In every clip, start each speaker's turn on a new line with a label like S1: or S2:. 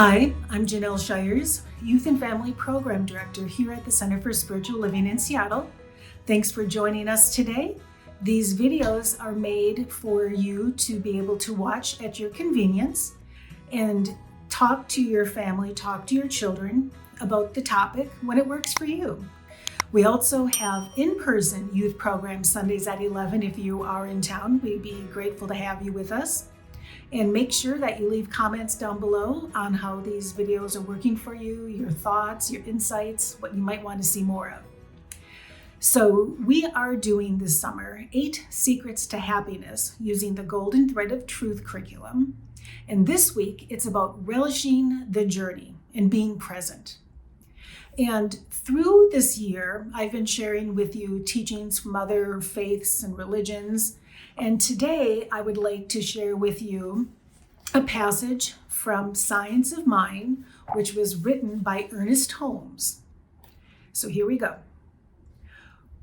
S1: Hi, I'm Janelle Shires, Youth and Family Program Director here at the Center for Spiritual Living in Seattle. Thanks for joining us today. These videos are made for you to be able to watch at your convenience and talk to your family, talk to your children about the topic when it works for you. We also have in-person youth programs Sundays at 11 if you are in town. We'd be grateful to have you with us. And make sure that you leave comments down below on how these videos are working for you, your thoughts, your insights, what you might want to see more of. So we are doing this summer 8 Secrets to Happiness using the Golden Thread of Truth curriculum. And this week it's about relishing the journey and being present. And through this year, I've been sharing with you teachings from other faiths and religions. And today I would like to share with you a passage from Science of Mind, which was written by Ernest Holmes. So here we go.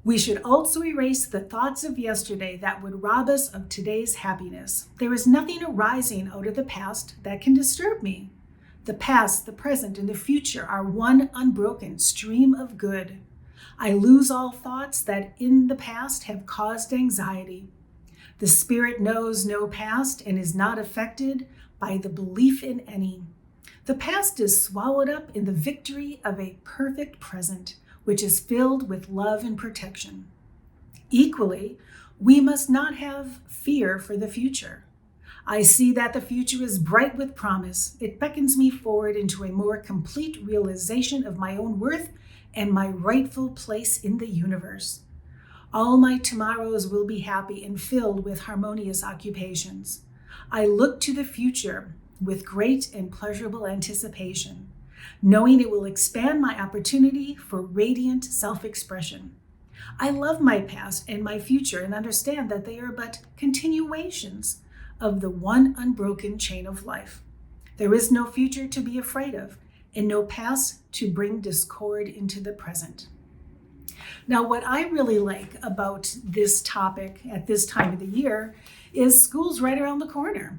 S1: We should also erase the thoughts of yesterday that would rob us of today's happiness. There is nothing arising out of the past that can disturb me. The past, the present, and the future are one unbroken stream of good. I lose all thoughts that in the past have caused anxiety. The spirit knows no past and is not affected by the belief in any. The past is swallowed up in the victory of a perfect present, which is filled with love and protection. Equally, we must not have fear for the future. I see that the future is bright with promise. It beckons me forward into a more complete realization of my own worth and my rightful place in the universe. All my tomorrows will be happy and filled with harmonious occupations. I look to the future with great and pleasurable anticipation, knowing it will expand my opportunity for radiant self-expression. I love my past and my future and understand that they are but continuations of the one unbroken chain of life. There is no future to be afraid of and no past to bring discord into the present. Now, what I really like about this topic at this time of the year is school's right around the corner.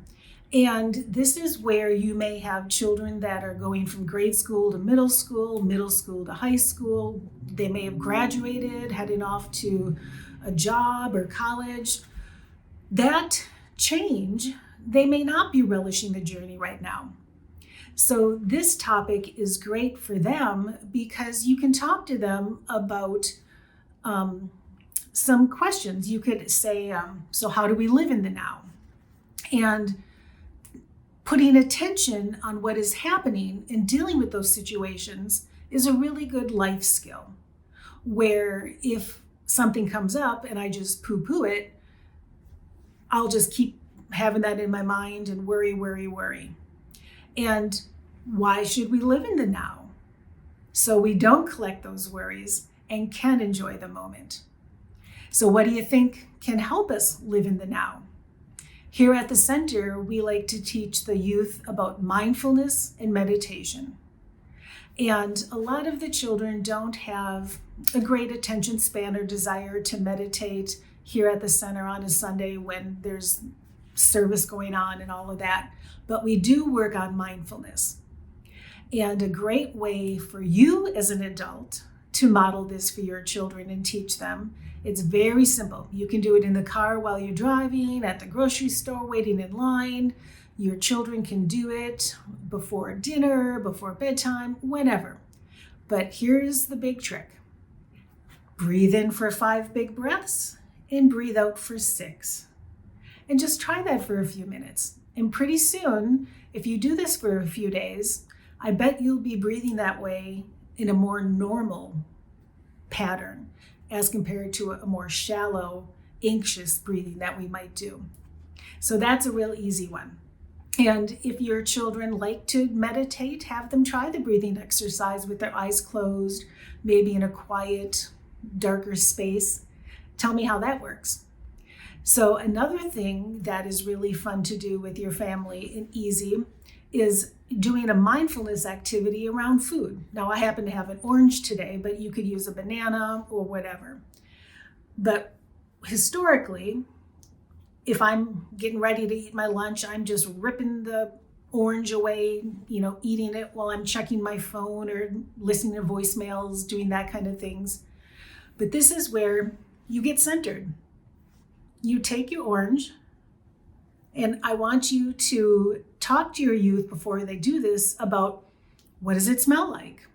S1: And this is where you may have children that are going from grade school to middle school to high school. They may have graduated, heading off to a job or college. That change, they may not be relishing the journey right now. So this topic is great for them because you can talk to them about some questions. You could say, so how do we live in the now? And putting attention on what is happening and dealing with those situations is a really good life skill, where if something comes up and I just poo-poo it, I'll just keep having that in my mind and worry. And why should we live in the now? So we don't collect those worries and can enjoy the moment. So what do you think can help us live in the now? Here at the center, we like to teach the youth about mindfulness and meditation. And a lot of the children don't have a great attention span or desire to meditate here at the center on a Sunday when there's service going on and all of that. But we do work on mindfulness. And a great way for you as an adult to model this for your children and teach them, it's very simple. You can do it in the car while you're driving, at the grocery store, waiting in line. Your children can do it before dinner, before bedtime, whenever. But here's the big trick. Breathe in for 5 big breaths and breathe out for 6. And just try that for a few minutes. And pretty soon, if you do this for a few days, I bet you'll be breathing that way in a more normal pattern as compared to a more shallow, anxious breathing that we might do. So that's a real easy one. And if your children like to meditate, have them try the breathing exercise with their eyes closed, maybe in a quiet, darker space. Tell me how that works. So another thing that is really fun to do with your family and easy is doing a mindfulness activity around food. Now, I happen to have an orange today, but you could use a banana or whatever. But historically, if I'm getting ready to eat my lunch, I'm just ripping the orange away, eating it while I'm checking my phone or listening to voicemails, doing that kind of things. But this is where you get centered. You take your orange, and I want you to talk to your youth before they do this about, what does it smell like?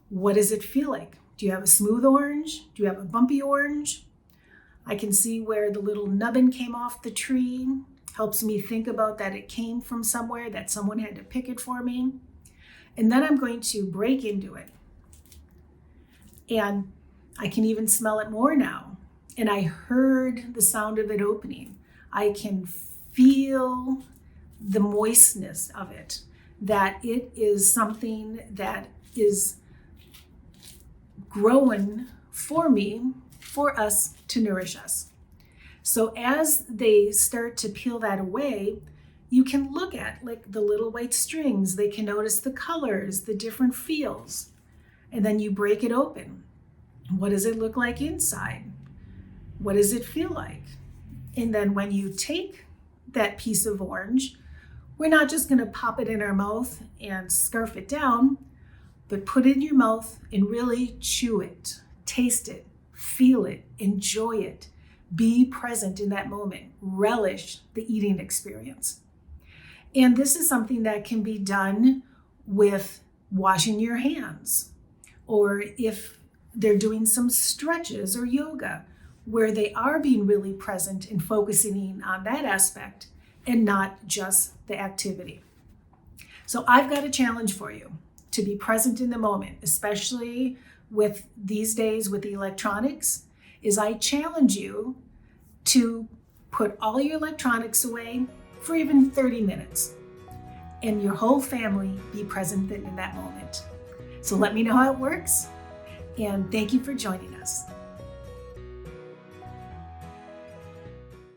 S1: What does it feel like? Do you have a smooth orange? Do you have a bumpy orange? I can see where the little nubbin came off the tree. Helps me think about that it came from somewhere, that someone had to pick it for me. And then I'm going to break into it. And I can even smell it more now. And I heard the sound of it opening. I can feel the moistness of it, that it is something that is growing for me, for us to nourish us. So as they start to peel that away, you can look at like the little white strings. They can notice the colors, the different feels. And then you break it open. What does it look like inside? What does it feel like? And then when you take that piece of orange, we're not just going to pop it in our mouth and scarf it down, but put it in your mouth and really chew it, taste it, feel it, enjoy it. Be present in that moment. Relish the eating experience. And this is something that can be done with washing your hands, or if they're doing some stretches or yoga, where they are being really present and focusing on that aspect and not just the activity. So I've got a challenge for you to be present in the moment, especially with these days with the electronics, is I challenge you to put all your electronics away for even 30 minutes and your whole family be present in that moment. So let me know how it works, and thank you for joining us.